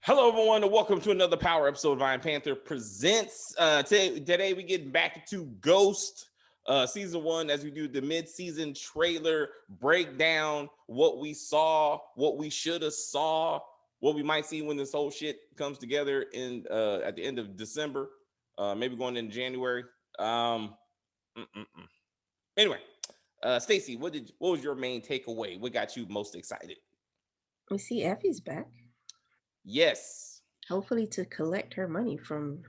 Hello, everyone, and welcome to another Power episode of Iron Panther Presents. Today we get back to Ghost Season 1 as we do the mid-season trailer breakdown, what we saw, what we should have saw, what we might see when this whole shit comes together in at the end of December, maybe going into January. Anyway, Stacy, what was your main takeaway? What got you most excited? We see Effie's back, Yes. hopefully to collect her money from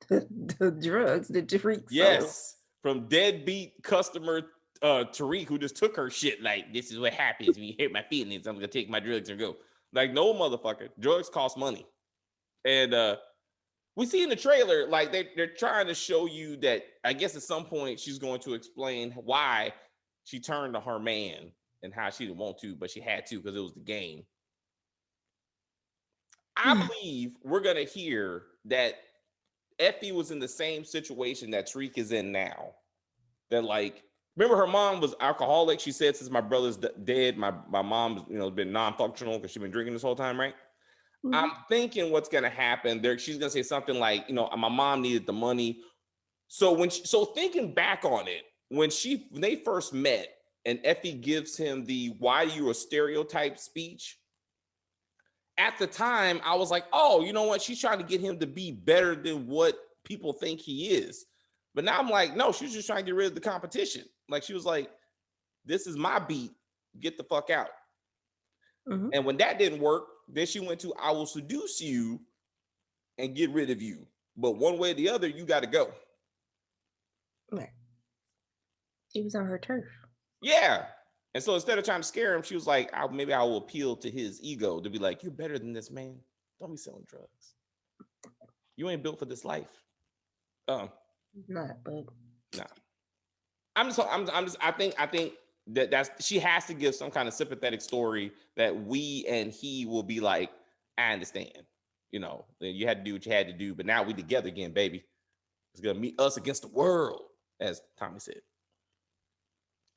the drugs that Tariq sold. Yes, from deadbeat customer Tariq, who just took her shit. Like, this is what happens when you hurt my feelings. I'm gonna take my drugs and go. Like, no, motherfucker, drugs cost money. And we see in the trailer, like they're trying to show you that I guess at some point she's going to explain why she turned to her man and how she didn't want to, but she had to because it was the game. I believe we're gonna hear that Effie was in the same situation that Tariq is in now. That, like, remember her mom was alcoholic. She said, since my brother's dead, my mom's been non-functional because she's been drinking this whole time, right? I'm thinking what's gonna happen there. She's gonna say something like, my mom needed the money. So thinking back on it, when they first met and Effie gives him the "why you a stereotype" speech, at the time, I was like, oh, you know what? She's trying to get him to be better than what people think he is. But now I'm like, no, she's just trying to get rid of the competition. Like, she was like, this is my beat. Get the fuck out. And when that didn't work, then she went to, I will seduce you and get rid of you. But one way or the other, you got to go. Right. He was on her turf. Yeah. And so instead of trying to scare him, she was like, maybe I will appeal to his ego to be like, you're better than this, man. Don't be selling drugs. You ain't built for this life. Not, but Nah. I think that's she has to give some kind of sympathetic story that we and he will be like, I understand. You had to do what you had to do, but now we together again, baby. It's gonna meet us against the world, as Tommy said.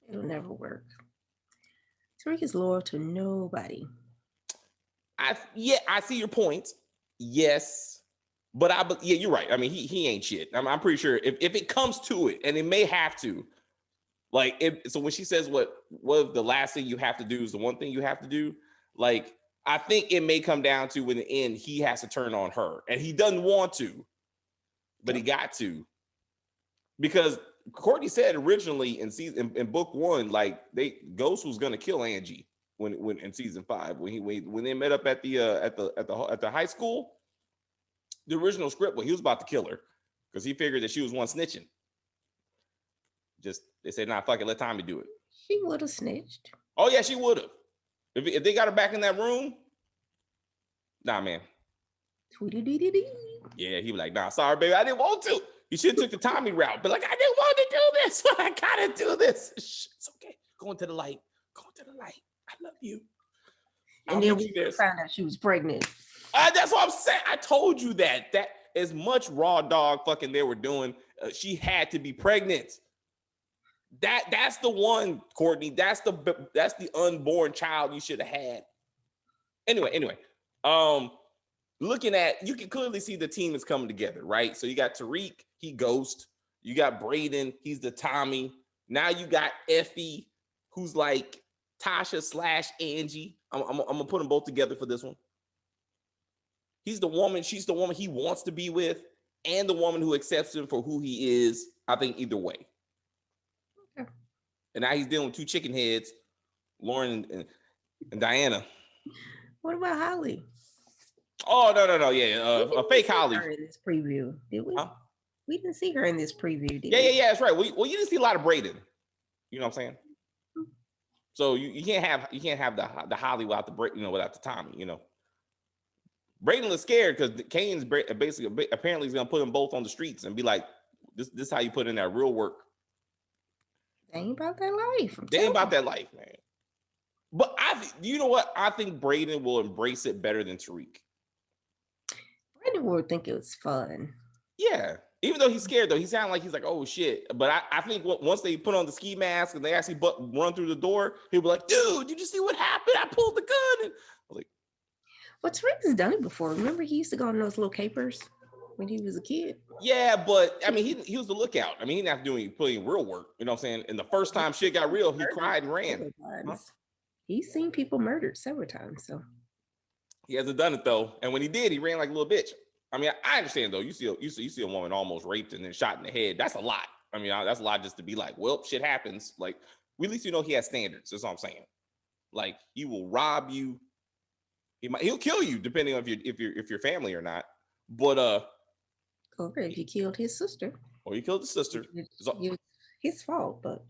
it'll never work. Tariq is loyal to nobody. I see your point. Yes. But you're right. I mean, he ain't shit. I'm pretty sure if it comes to it, and it may have to, like, so when she says what the last thing you have to do is the one thing you have to do, like, I think it may come down to, in the end, he has to turn on her, and he doesn't want to, but he got to, because Courtney said originally in book 1, like, Ghost was gonna kill Angie when in season 5 when they met up at the high school. The original script, he was about to kill her because he figured that she was one snitching. Just they said, nah, fuck it, let Tommy do it. She would have snitched. Oh yeah, she would have. If they got her back in that room, nah, man. Tweety-dee-dee-dee. Yeah, he was like, nah, sorry, baby, I didn't want to. He should have took the Tommy route, but like, I didn't want to do this, but I gotta do this. It's okay. Go into the light. Go into the light. I love you. And then we found out she was pregnant. That's what I'm saying. I told you that as much raw dog fucking they were doing, she had to be pregnant. That's the one, Courtney. That's the unborn child you should have had. Anyway, looking at, you can clearly see the team is coming together, right? So you got Tariq, he Ghost. You got Braden, he's the Tommy. Now you got Effie, who's like Tasha / Angie. I'm gonna put them both together for this one. He's the woman, she's the woman he wants to be with, and the woman who accepts him for who he is. I think either way. Okay. And now he's dealing with 2 chicken heads, Lauren and Diana. What about Holly? Oh, no. Yeah, a fake Holly. Her in this preview, did we? Huh? We didn't see her in this preview, did we? Yeah, that's right. Well, you didn't see a lot of Braden. You know what I'm saying? So you can't have the Holly without without the Tommy. Braden was scared because Kane's basically apparently is gonna put them both on the streets and be like, this is how you put in that real work. They ain't about that life. They ain't about that life, man. But you know what? I think Braden will embrace it better than Tariq. Braden would think it was fun. Yeah. Even though he's scared, though, he sounded like he's like, oh shit. But I think once they put on the ski mask and they actually run through the door, he'll be like, dude, you just see what happened? I pulled the gun. And I was like, But Tariq has done it before. Remember, he used to go on those little capers when he was a kid. Yeah, but I mean, he was the lookout. I mean, he didn't have to do any putting real work. You know what I'm saying? And the first time shit got real, he cried and ran. Huh? He's seen people murdered several times, so He hasn't done it though. And when he did, he ran like a little bitch. I mean, I understand though. You see a woman almost raped and then shot in the head. That's a lot. I mean, that's a lot just to be like, well, shit happens. Like, at least you know he has standards. That's all I'm saying. Like, he will rob you. He'll kill you depending on if you're family or not. But or if he killed his sister, or you killed the sister, it's his fault. But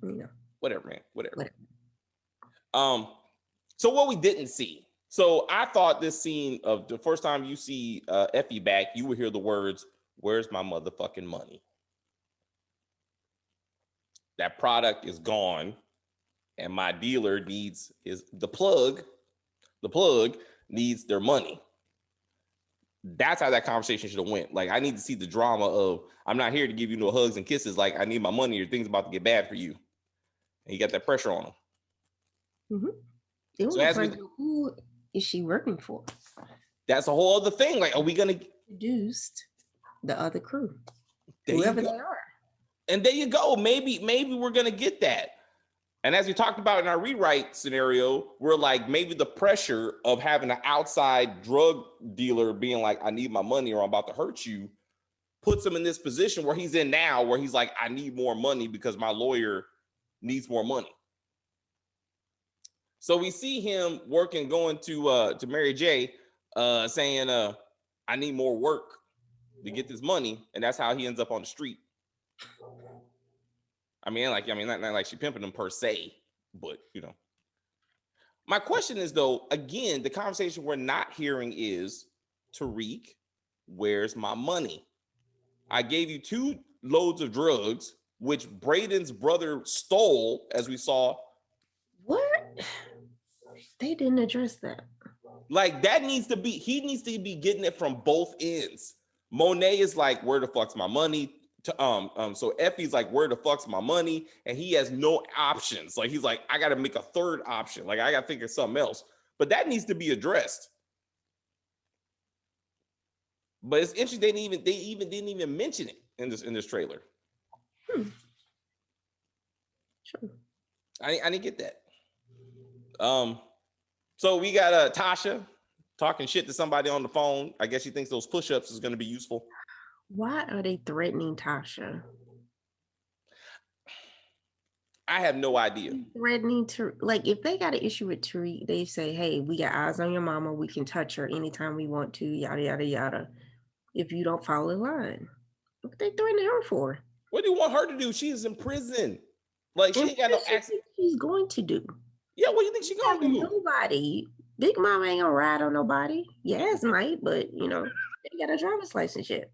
whatever, man, whatever. So what we didn't see. So I thought this scene of the first time you see Effie back, you would hear the words, "Where's my motherfucking money?" That product is gone, and my dealer needs the plug. The plug needs their money. That's how that conversation should have went. Like, I need to see the drama of, I'm not here to give you no hugs and kisses. Like, I need my money or things about to get bad for you. And you got that pressure on him. Mm-hmm. Who is she working for? That's a whole other thing. Like, are we going to introduce the other crew? Whoever they are. And there you go. Maybe we're going to get that. And as we talked about in our rewrite scenario, we're like, maybe the pressure of having an outside drug dealer being like, I need my money or I'm about to hurt you, puts him in this position where he's in now, where he's like, I need more money because my lawyer needs more money. So we see him working, going to Mary J, saying, I need more work to get this money. And that's how he ends up on the street. Not like she pimping him per se, but My question is though, again, the conversation we're not hearing is, Tariq, where's my money? I gave you 2 loads of drugs, which Braden's brother stole, as we saw. What? They didn't address that. Like, that needs to be, he needs to be getting it from both ends. Monet is like, where the fuck's my money? So Effie's like, where the fuck's my money? And he has no options. Like, he's like, I got to make a third option. Like, I got to think of something else. But that needs to be addressed. But it's interesting they didn't even mention it in this trailer. Sure. I didn't get that. So we got Tasha talking shit to somebody on the phone. I guess she thinks those push-ups is going to be useful. Why are they threatening Tasha? I have no idea. Threatening to, like, if they got an issue with Tariq, they say, hey, we got eyes on your mama. We can touch her anytime we want to, yada, yada, yada. If you don't follow the line. What are they threatening her for? What do you want her to do? She is in prison. Like, she ain't got no access. She's going to do. Yeah, what do you think she's going to do? Nobody. Big Mama ain't gonna ride on nobody. Yes, might, but, they got a driver's license yet.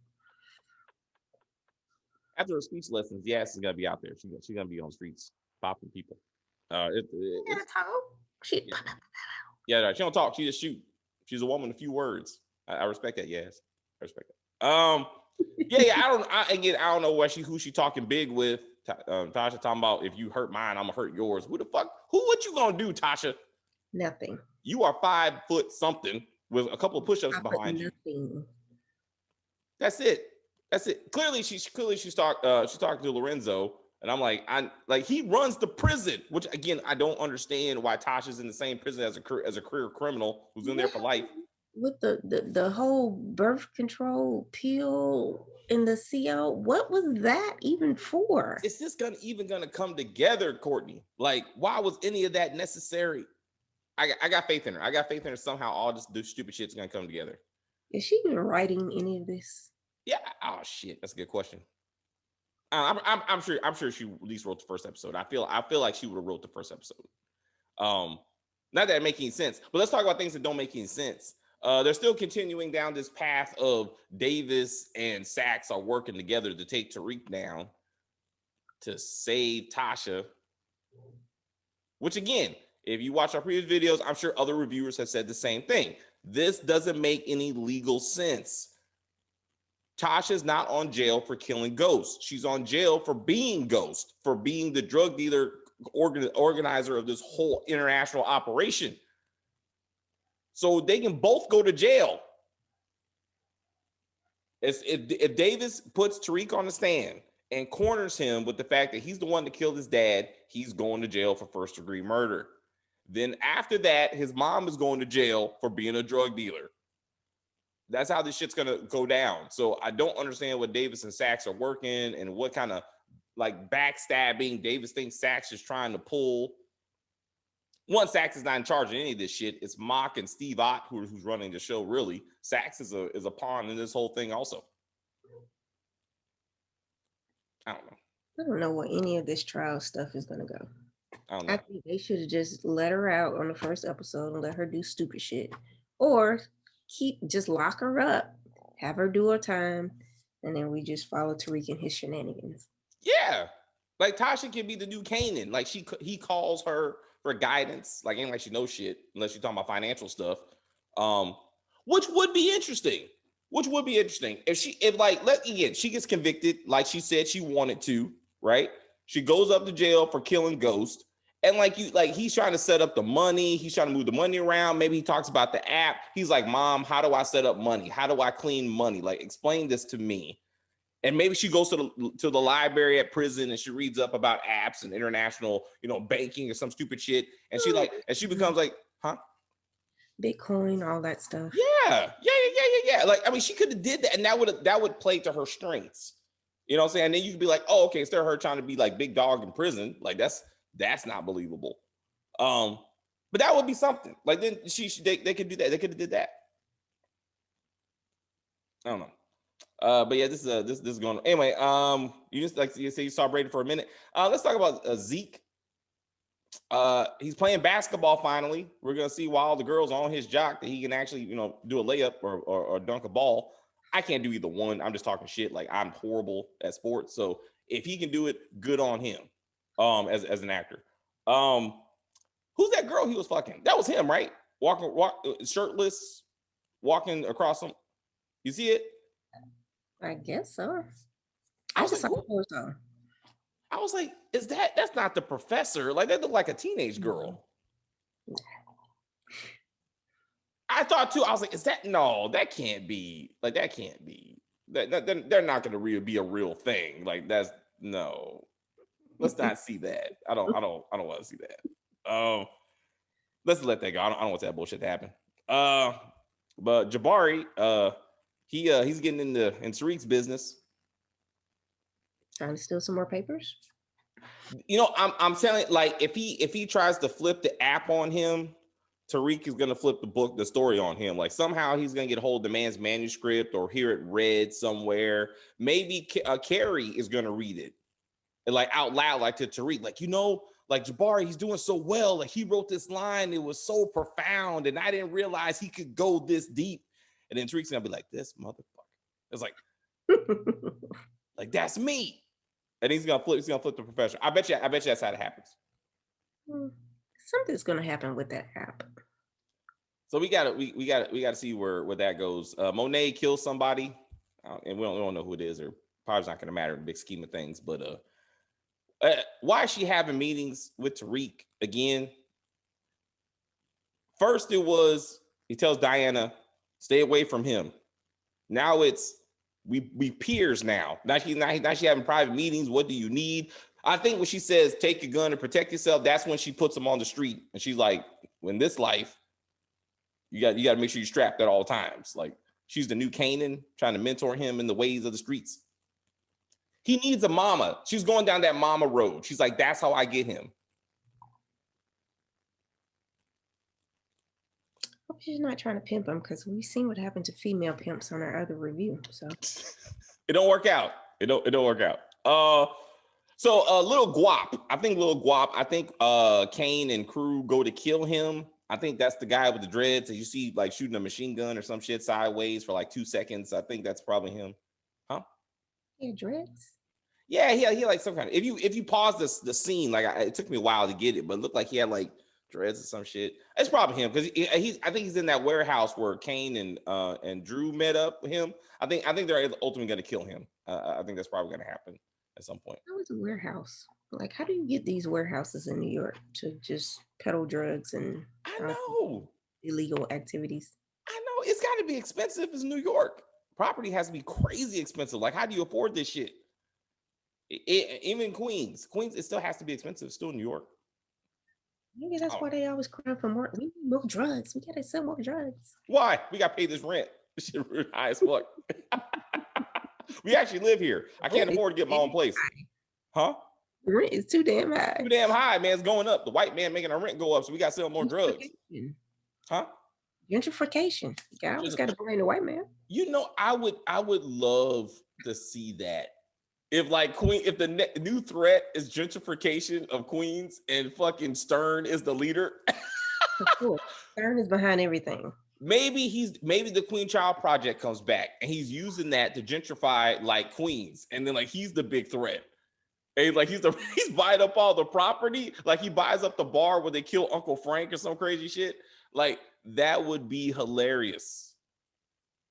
After her speech lessons, Yas is gonna be out there. She's gonna be on the streets popping people. She don't talk. She just shoot. She's a woman of few words. I respect that. Yas, I respect that. I don't know who she talking big with. Tasha talking about, if you hurt mine, I'm gonna hurt yours. What you gonna do, Tasha? Nothing. You are 5 foot something with a couple of push-ups behind you. That's it. Clearly, she's talking to Lorenzo, and I'm like, he runs the prison, which again, I don't understand why Tasha's in the same prison as a career criminal who's in there for life. With the whole birth control pill in the CO, what was that even for? Is this gonna come together, Courtney? Like, why was any of that necessary? I got faith in her. I got faith in her. Somehow all this stupid shit's gonna come together. Is she even writing any of this? Yeah. Oh shit, that's a good question. I'm sure she at least wrote the first episode. I feel like she would have wrote the first episode. Not that it makes any sense, but let's talk about things that don't make any sense. They're still continuing down this path of Davis and Sachs are working together to take Tariq down to save Tasha. Which again, if you watch our previous videos, I'm sure other reviewers have said the same thing. This doesn't make any legal sense. Tasha's not on jail for killing Ghost. She's on jail for being Ghost, for being the drug dealer organizer of this whole international operation. so they can both go to jail. If Davis puts Tariq on the stand and corners him with the fact that he's the one that killed his dad, he's going to jail for first-degree murder. Then after that, his mom is going to jail for being a drug dealer. That's how this shit's gonna go down. So I don't understand what Davis and Sachs are working and what kind of like backstabbing Davis thinks Sachs is trying to pull. One, Sachs is not in charge of any of this shit. It's Mock and Steve Ott who's running the show. Really, Sachs is a pawn in this whole thing. Also, I don't know. I don't know where any of this trial stuff is gonna go. I don't know. I think they should have just let her out on the first episode and let her do stupid shit, or just lock her up, have her do her time, and then we just follow Tariq and his shenanigans. Yeah, like Tasha can be the new Kanan. Like he calls her for guidance. Like ain't like she knows shit unless you're talking about financial stuff. Which would be interesting. If she gets convicted like she said she wanted to, right? She goes up to jail for killing Ghost. And he's trying to set up the money. He's trying to move the money around. Maybe he talks about the app. He's like, Mom, how do I set up money? How do I clean money? Like, explain this to me. And maybe she goes to the library at prison and she reads up about apps and international, banking or some stupid shit. And she becomes like, huh? Bitcoin, all that stuff. Yeah. Like, I mean, she could have did that, and that would play to her strengths. You know what I'm saying? And then you could be like, oh, okay, instead of her trying to be like big dog in prison, like that's not believable. But that would be something. Like then they could do that. They could have did that. I don't know. But yeah, this is going on. Anyway, you just like you say you saw Brady for a minute. Let's talk about Zeke. He's playing basketball finally. We're gonna see while the girls are on his jock that he can actually, do a layup or dunk a ball. I can't do either one. I'm just talking shit. Like I'm horrible at sports. So if he can do it, good on him. As an actor. Who's that girl he was fucking? That was him, right? Walking shirtless, walking across him. You see it? I guess so. I was like, that's not the professor? Like that looked like a teenage girl. I thought too. I was like, that can't be. Like that can't be. They're not going to be a real thing. Like that's no. Let's not see that. I don't want to see that. Let's let that go. I don't want that bullshit to happen. But Jabari, he's getting into Tariq's business. Trying to steal some more papers. I'm telling like if he tries to flip the app on him, Tariq is gonna flip the story on him. Like somehow he's gonna get hold of the man's manuscript or hear it read somewhere. Maybe Carrie is gonna read it. And like out loud, like to Tariq, like Jabari, he's doing so well. Like he wrote this line, it was so profound, and I didn't realize he could go this deep. And then Tariq's gonna be like, "This motherfucker." It's like, like that's me. And he's gonna flip the professor. I bet you that's how it happens. Something's gonna happen with that app. So we gotta see where that goes. Monet kills somebody, and we don't know who it is, or probably not gonna matter in the big scheme of things, but why is she having meetings with Tariq again? First, it was he tells Diana, "Stay away from him." Now it's we peers now. Now she having private meetings. What do you need? I think when she says take your gun and protect yourself, that's when she puts him on the street, and she's like, "In this life, you got to make sure you're strapped at all times." Like she's the new Kanan, trying to mentor him in the ways of the streets. He needs a mama. She's going down that mama road. She's like, that's how I get him. Hope she's not trying to pimp him because we've seen what happened to female pimps on our other review. So it don't work out. It don't work out. So Little Guap. I think Kane and crew go to kill him. I think that's the guy with the dreads that you see like shooting a machine gun or some shit sideways for like 2 seconds. I think that's probably him. Huh? Yeah, dreads. Yeah, he like some kind of. If you pause the scene, like it took me a while to get it, but it looked like he had like dreads or some shit. It's probably him because I think he's in that warehouse where Kane and Drew met up with him. I think they're ultimately going to kill him. I think that's probably going to happen at some point. How is a warehouse? Like, how do you get these warehouses in New York to just peddle drugs and? I know. illegal activities. I know it's got to be expensive. It's New York. Property has to be crazy expensive. Like, how do you afford this shit? Even Queens, it still has to be expensive. It's still New York. Maybe that's why they always crying for more. We need more drugs. We gotta sell more drugs. Why? We got to pay this rent. This shit high as fuck. We actually live here. I can't afford to get my own place. Huh? Rent is too damn high. Too damn high, man. It's going up. The white man making our rent go up, so we got to sell more drugs. Huh? Gentrification. You always got to blame the white man. You know, I would love to see that. If like if the new threat is gentrification of Queens and fucking Stern is the leader. Cool. Stern is behind everything. Maybe the Queen Child Project comes back and he's using that to gentrify like Queens, and then like he's the big threat. And like he's buying up all the property, like he buys up the bar where they kill Uncle Frank or some crazy shit. Like that would be hilarious.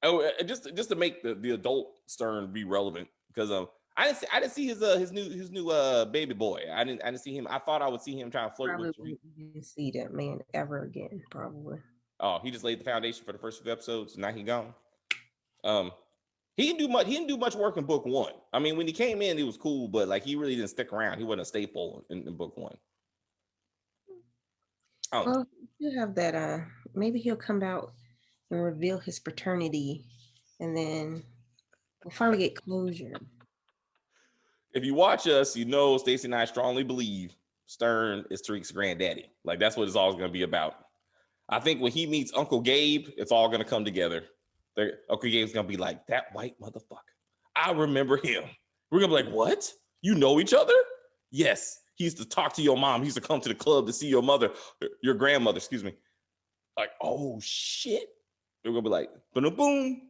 Oh, just to make the adult Stern be relevant, because I didn't see his new baby boy. I didn't see him. I thought I would see him trying to flirt with. You didn't see that man ever again, probably. Oh, he just laid the foundation for the first few episodes. Now he gone. He didn't do much. He didn't do much work in book one. I mean, when he came in, he was cool, but like he really didn't stick around. He wasn't a staple in book one. Well, you have that. Maybe he'll come out and reveal his paternity, and then we'll finally get closure. If you watch us, you know Stacey and I strongly believe Stern is Tariq's granddaddy. Like that's what it's all going to be about. I think when he meets Uncle Gabe, it's all going to come together. Uncle Gabe's going to be like, that white motherfucker. I remember him. We're going to be like, what? You know each other? Yes. He used to talk to your mom. He used to come to the club to see your mother, your grandmother, excuse me. Like, oh shit. We're going to be like, boom, boom.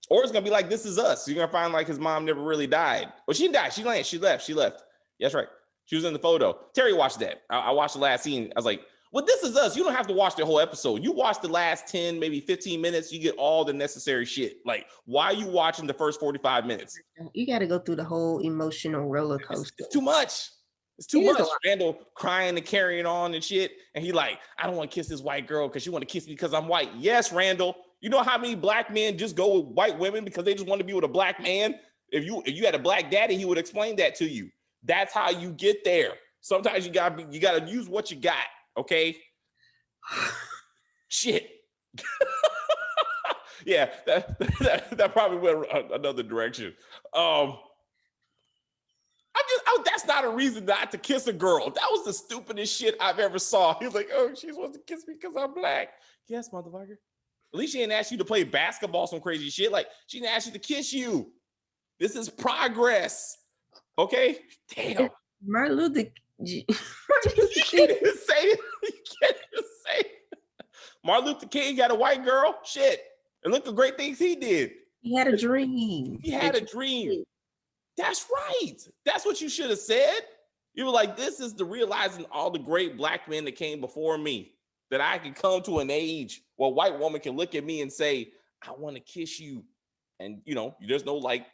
Or it's going to be like, This Is Us. You're going to find like his mom never really died. Well, she died. She left. That's right. She was in the photo. Terry watched that. I watched the last scene. I was like, well, This Is Us. You don't have to watch the whole episode. You watch the last 10, maybe 15 minutes. You get all the necessary shit. Like, why are you watching the first 45 minutes? You got to go through the whole emotional roller coaster. It's too much. It's too much. Randall crying and carrying on and shit. And he like, I don't want to kiss this white girl because she want to kiss me because I'm white. Yes, Randall. You know how many black men just go with white women because they just want to be with a black man? If you had a black daddy, he would explain that to you. That's how you get there. Sometimes you gotta use what you got. Okay. Shit. Yeah, that probably went another direction. That's not a reason not to kiss a girl. That was the stupidest shit I've ever saw. He's like, oh, she wants to kiss me because I'm black. Yes, motherfucker. At least she didn't ask you to play basketball, some crazy shit. Like, she didn't ask you to kiss you. This is progress. Okay? Damn. Martin Luther You can't even say it. Martin Luther King got a white girl. Shit. And look at the great things he did. He had a dream. That's right. That's what you should have said. You were like, this is the realizing all the great black men that came before me, that I can come to an age where a white woman can look at me and say, I want to kiss you. And, there's no like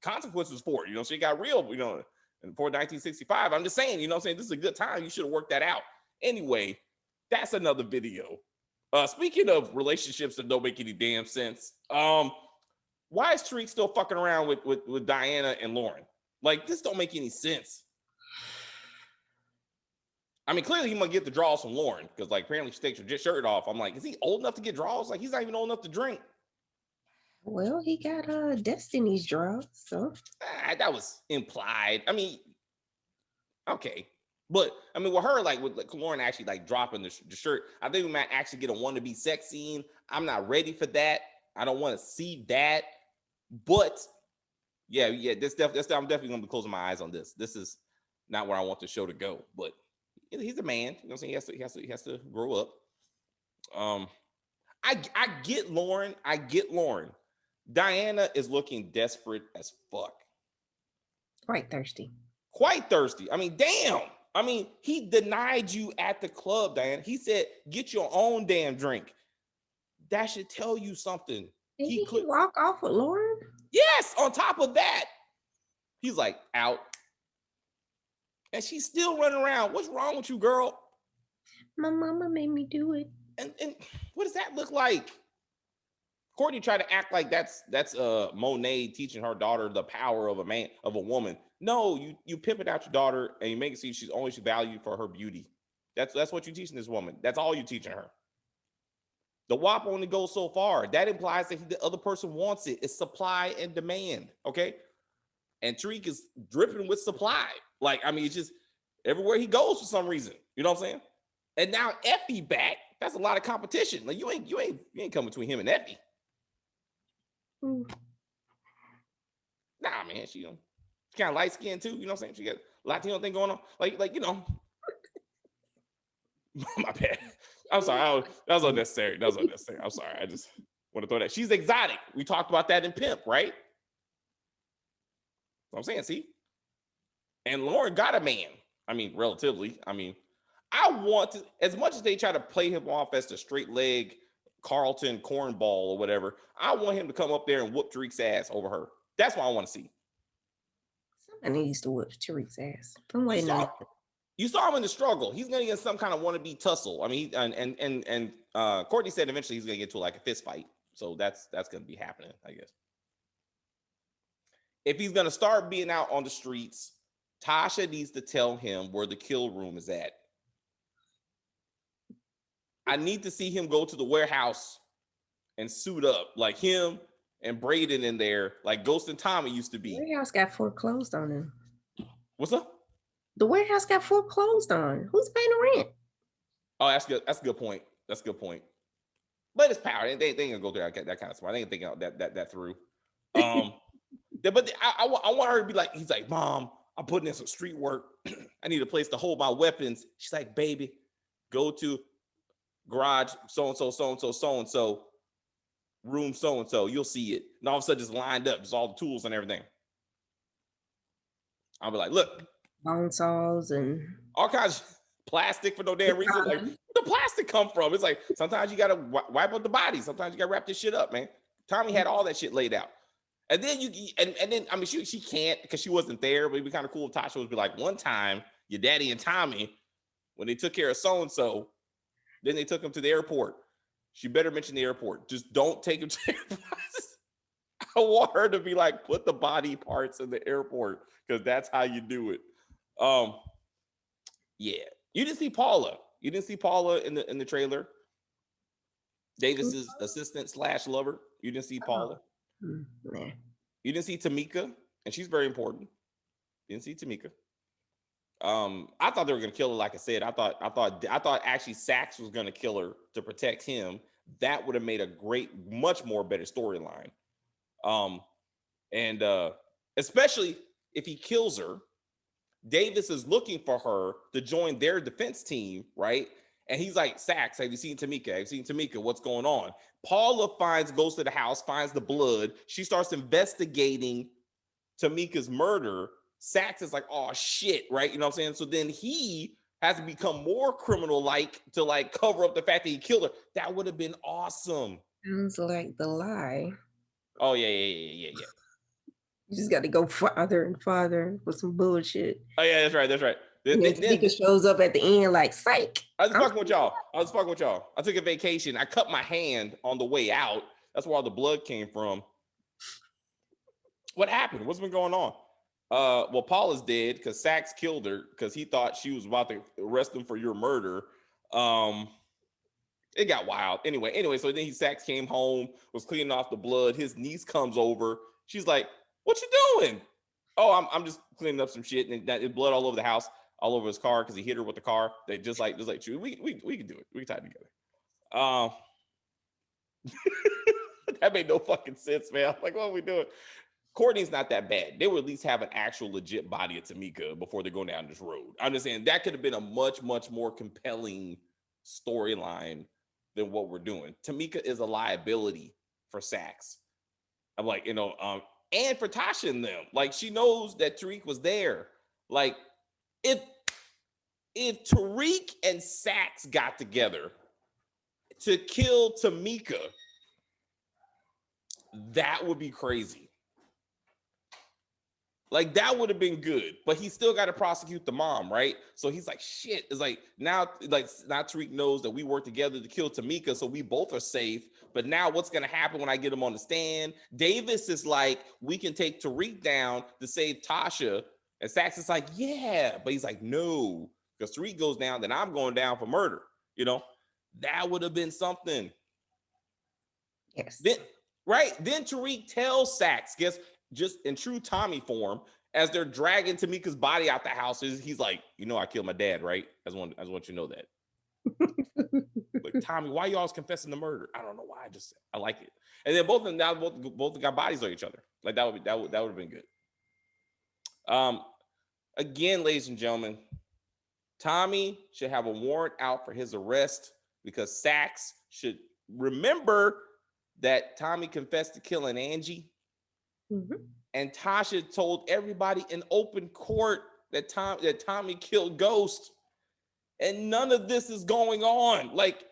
consequences for it. So it got real, and for 1965. I'm just saying, this is a good time. You should have worked that out. Anyway, that's another video. Speaking of relationships that don't make any damn sense, why is Tariq still fucking around with Diana and Lauren? Like, this don't make any sense. I mean, clearly he might get the draws from Lauren because, like, apparently she takes her shirt off. I'm like, is he old enough to get draws? Like, he's not even old enough to drink. Well, he got Destiny's draws, so that was implied. I mean, okay, but I mean, with her, like Lauren actually like dropping the shirt, I think we might actually get a wannabe sex scene. I'm not ready for that. I don't want to see that. But yeah, I'm definitely gonna be closing my eyes on this. This is not where I want the show to go. But he's a man. You know what I'm saying? He has to grow up. I get Lauren. Diana is looking desperate as fuck. Quite thirsty. I mean, damn. I mean, he denied you at the club, Diana. He said, get your own damn drink. That should tell you something. Did he walk off with Lauren? Yes, on top of that. He's like, out. And she's still running around. What's wrong with you, girl? My mama made me do it. And what does that look like? Courtney tried to act like that's Monet teaching her daughter the power of a woman. No, you pimping out your daughter and you make it see she's only valued for her beauty. That's what you're teaching this woman. That's all you're teaching her. The WAP only goes so far. That implies that the other person wants it. It's supply and demand. Okay. And Tariq is dripping with supply. Like, I mean, it's just everywhere he goes for some reason. You know what I'm saying? And now Effie back. That's a lot of competition. Like you ain't coming between him and Effie. Nah, man, she kind of light skinned too. You know what I'm saying? She got a Latino thing going on. Like my bad. I'm sorry. That was unnecessary. I'm sorry. I just want to throw that. She's exotic. We talked about that in Pimp, right? What I'm saying, see? And Lauren got a man. I mean, relatively. I mean, I want to, as much as they try to play him off as the straight leg Carlton cornball or whatever, I want him to come up there and whoop Tariq's ass over her. That's what I want to see. Somebody needs to whoop Tariq's ass. I'm waiting on it. You saw him in the struggle. He's gonna get some kind of wannabe tussle. I mean, and Courtney said eventually he's gonna get to like a fist fight. So that's gonna be happening, I guess. If he's gonna start being out on the streets, Tasha needs to tell him where the kill room is at. I need to see him go to the warehouse and suit up like him and Braden in there, like Ghost and Tommy used to be. The warehouse got foreclosed on him. What's up? The warehouse got foreclosed on. Who's paying the rent? Oh, that's good. That's a good point. That's a good point. But it's power. They ain't gonna go through that kind of smart. They ain't thinking that through. But I want her to be like, he's like, Mom, I'm putting in some street work. I need a place to hold my weapons. She's like, baby, go to garage so-and-so, room so-and-so. You'll see it. And all of a sudden, just lined up. Just all the tools and everything. I'll be like, look. Bone saws and all kinds of plastic for no damn reason. Like, where the plastic come from? It's like, sometimes you got to wipe up the body. Sometimes you got to wrap this shit up, man. Tommy had all that shit laid out. And then I mean, she can't because she wasn't there, but it'd be kind of cool if Tasha would be like, one time, your daddy and Tommy, when they took care of so-and-so, then they took him to the airport. She better mention the airport. Just don't take him to the airport. I want her to be like, put the body parts in the airport because that's how you do it. Yeah. You didn't see Paula. You didn't see Paula in the trailer. Davis's assistant / lover. You didn't see Paula. Nah. You didn't see Tamika, and she's very important. Didn't see Tamika. I thought they were gonna kill her. Like I said, I thought actually Saxe was gonna kill her to protect him. That would have made a much more better storyline. And especially if he kills her, Davis is looking for her to join their defense team, right? And he's like, Saxe, have you seen Tamika? Have you seen Tamika? What's going on? Paula goes to the house, finds the blood. She starts investigating Tamika's murder. Saxe is like, oh shit, right? You know what I'm saying? So then he has to become more criminal-like to like cover up the fact that he killed her. That would have been awesome. Sounds like The Lie. Oh yeah. You just got to go farther and farther with some bullshit. Oh yeah, that's right. Then Tamika shows up at the end like, psych. I was fucking with y'all. I took a vacation. I cut my hand on the way out. That's where all the blood came from. What happened? What's been going on? Well, Paula's dead because Saxe killed her because he thought she was about to arrest him for your murder. It got wild. Anyway, so then Saxe came home, was cleaning off the blood. His niece comes over. She's like, "What you doing?" "Oh, I'm just cleaning up some shit." And that blood all over the house, all over his car because he hit her with the car. They just like you. We can do it. We can tie it together. That made no fucking sense, man. Like, what are we doing? Courtney's not that bad. They would at least have an actual legit body of Tamika before they're going down this road. I'm just saying that could have been a much, much more compelling storyline than what we're doing. Tamika is a liability for Saxe. I'm like, and for Tasha and them. Like, she knows that Tariq was there. Like, if Tariq and Saxe got together to kill Tamika, that would be crazy. Like that would have been good, but he still got to prosecute the mom, right? So he's like, shit. It's like now Tariq knows that we work together to kill Tamika, so we both are safe. But now what's gonna happen when I get him on the stand? Davis is like, we can take Tariq down to save Tasha, and Sax is like, yeah, but he's like, no, because Tariq goes down, then I'm going down for murder. You know, that would have been something. Yes. Then, right? Then Tariq tells Sax, guess just in true Tommy form, as they're dragging Tamika's body out the house, he's like, you know, I killed my dad, right? I just want you to know that. Like, Tommy, why you always confessing the murder? I don't know why. I like it. And then both of them now both got bodies on each other. Like that would have been good. Again, ladies and gentlemen, Tommy should have a warrant out for his arrest because Sax should remember that Tommy confessed to killing Angie. Mm-hmm. And Tasha told everybody in open court that Tommy killed Ghost. And none of this is going on. Like,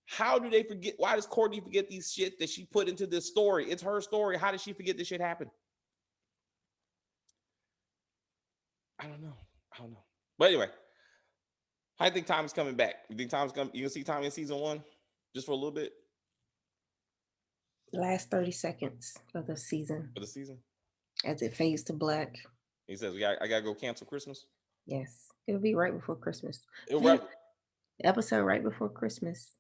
how do they forget? Why does Courtney forget these shit that she put into this story? It's her story. How did she forget this shit happened? I don't know. But anyway, I think Tommy's coming back. You think Tommy's coming? You can see Tommy in season 1 just for a little bit? Last 30 seconds of the season. For the season? As it fades to black. He says, I gotta go cancel Christmas. Yes. It'll be right before Christmas. The episode right before Christmas.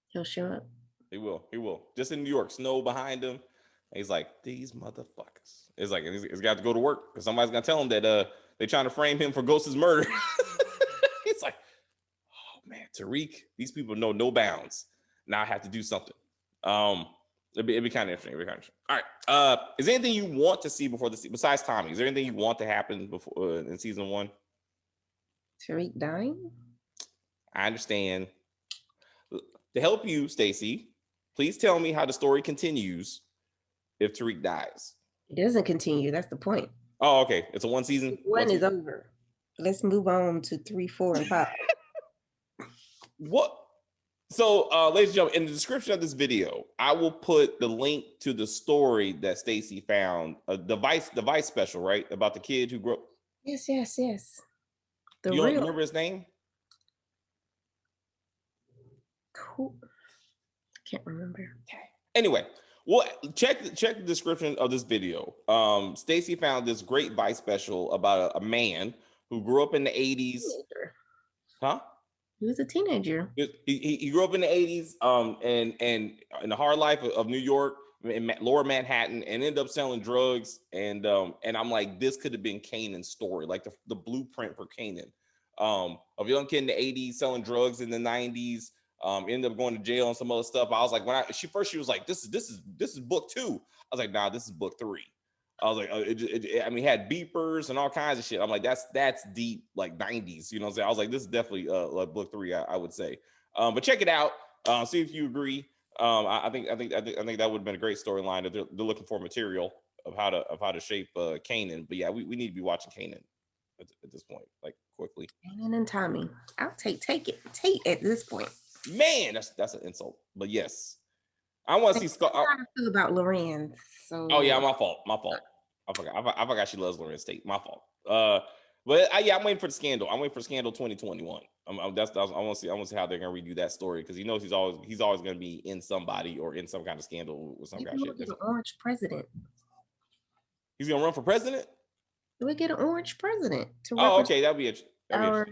He'll show up. He will. Just in New York, snow behind him. And he's like, these motherfuckers. It's like, he's got to go to work because somebody's gonna tell him that they're trying to frame him for Ghost's murder. It's like, oh man, Tariq, these people know no bounds. Now I have to do something. It'd be kind of interesting. All right. Is there anything you want to see before besides Tommy? Is there anything you want to happen before in season 1? Tariq dying? I understand. To help you, Stacey, please tell me how the story continues if Tariq dies. It doesn't continue. That's the point. Oh, okay. It's a one season. One is over. Let's move on to 3, 4, and 5. What? So, ladies and gentlemen, in the description of this video, I will put the link to the story that Stacey found, the Vice special, right, about the kid who grew up. Yes. You don't remember his name? Cool. Can't remember. Okay. Anyway, well, check the description of this video. Stacey found this great Vice special about a man who grew up in the 80s. Huh? He was a teenager. He grew up in the 80s, and in the hard life of New York, in lower Manhattan, and ended up selling drugs. And I'm like, this could have been Kanan's story, like the blueprint for Kanan. Of a young kid in the 80s selling drugs in the 90s. Ended up going to jail and some other stuff. I was like, she was like, this is book 2. I was like, nah, this is book 3. I was like, it had beepers and all kinds of shit. I'm like, that's deep, like 90s. You know what I'm saying? I was like, this is definitely like book 3, I would say. But check it out. See if you agree. I think that would have been a great storyline. That they're looking for material of how to shape Kanan. But yeah, we need to be watching Kanan at this point, like quickly. Kanan and Tommy, I'll take it at this point. Man, that's an insult. But yes, I want to see. How I feel about Lorenz. So. Oh yeah, my fault. I forgot she loves Lorenz Tate. My fault. But I'm waiting for the scandal. I'm waiting for Scandal 2021. I want to see how they're gonna redo that story because he knows he's always gonna be in somebody or in some kind of scandal with some kind of shit. Get an orange president. He's gonna run for president. We get an orange president. Okay, that'd be our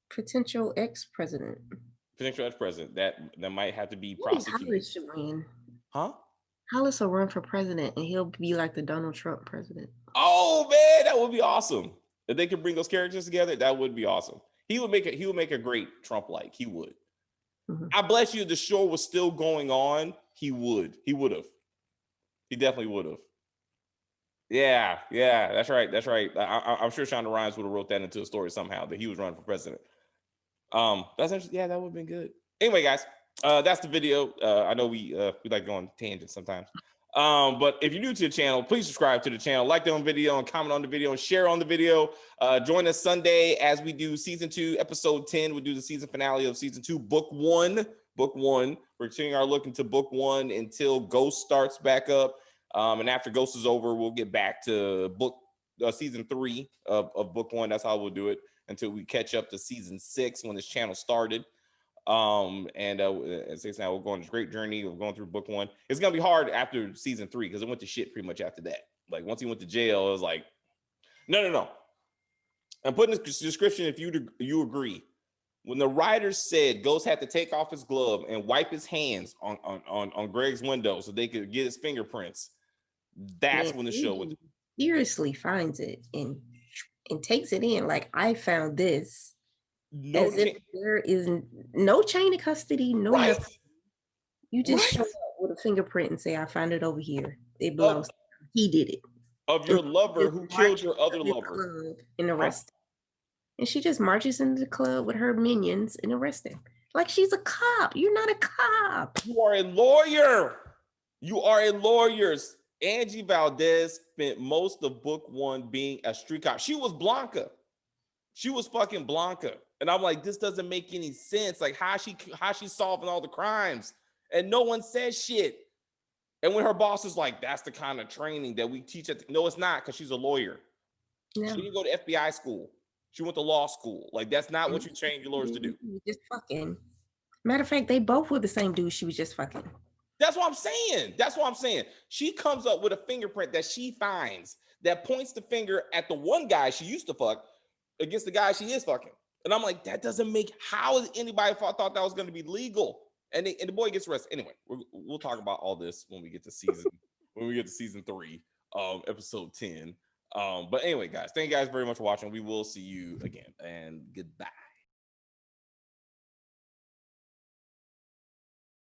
potential ex-president. Potential ex-president that might have to be prosecuted. Hollis should win. Huh? Hollis will run for president, and he'll be like the Donald Trump president. Oh man, that would be awesome. If they could bring those characters together, that would be awesome. He would make a great Trump-like. He would. Mm-hmm. I bless you. The show was still going on. He would have. He definitely would have. Yeah, that's right. I'm sure Shonda Rhimes would have wrote that into a story somehow that he was running for president. That's interesting. Yeah, that would have been good. Anyway, guys, that's the video. I know we like going tangents sometimes. But if you're new to the channel, please subscribe to the channel, like the video and comment on the video and share on the video. Join us Sunday as we do season 2, episode 10. We'll do the season finale of season 2, book 1. We're continuing our look into book 1 until Ghost starts back up. And after Ghost is over, we'll get back to season 3 of book 1. That's how we'll do it until we catch up to season 6 when this channel started. As they say, we're going on this great journey of going through book 1. It's gonna be hard after season 3 because it went to shit pretty much after that. Like once he went to jail, it was like, no. I'm putting this description if you agree. When the writers said Ghost had to take off his glove and wipe his hands on Greg's window so they could get his fingerprints, that's when the show went. Seriously finds it and takes it in. Like, I found this. No, as if there is no chain of custody, no nothing. You just show up with a fingerprint and say, I found it over here. It belongs to him. He did it. Of your lover who killed your other lover. And arrest him. And she just marches into the club with her minions and arrest him. Like she's a cop. You're not a cop. You are a lawyer. You are a lawyer. Angie Valdez spent most of book 1 being a street cop. She was Blanca. She was fucking Blanca. And I'm like, this doesn't make any sense. Like how she solving all the crimes and no one says shit. And when her boss is like, that's the kind of training that we teach no, it's not, because she's a lawyer. Yeah. She didn't go to FBI school. She went to law school. Like that's not what you train your lawyers to do. Just fucking. Matter of fact, they both were the same dude. She was just fucking. That's what I'm saying. She comes up with a fingerprint that she finds that points the finger at the one guy she used to fuck against the guy she is fucking. And I'm like, that doesn't make, how anybody thought that was going to be legal? And the boy gets arrested. Anyway, we'll talk about all this when we get to season 3, episode 10. But anyway, guys, thank you guys very much for watching. We will see you again, and goodbye.